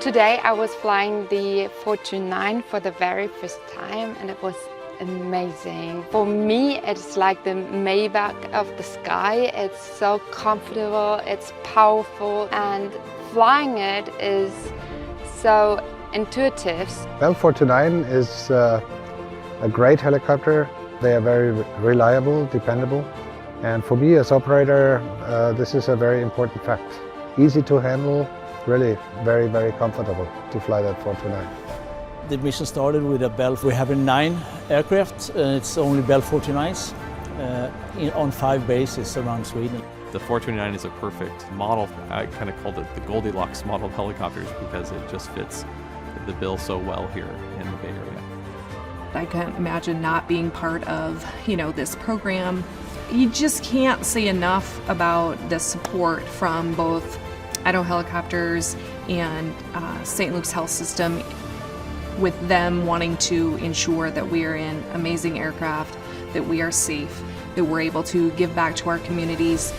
Today I was flying the Fortune 9 for the very first time, and it was amazing. For me, it's like the Maybach of the sky. It's so comfortable, it's powerful, and flying it is so intuitive. Bell 429 is a great helicopter. They are very reliable, dependable. And for me as operator, this is a very important fact. Easy to handle, really very, very comfortable to fly that 429. The mission started with a Bell. We have 9 aircraft, and it's only Bell 429s on 5 bases around Sweden. The 429 is a perfect model. I kind of called it the Goldilocks model of helicopters because it just fits the bill so well here in the Bay Area. I can't imagine not being part of, this program. You just can't say enough about the support from both Idaho Helicopters and St. Luke's Health System, with them wanting to ensure that we are in amazing aircraft, that we are safe, that we're able to give back to our communities,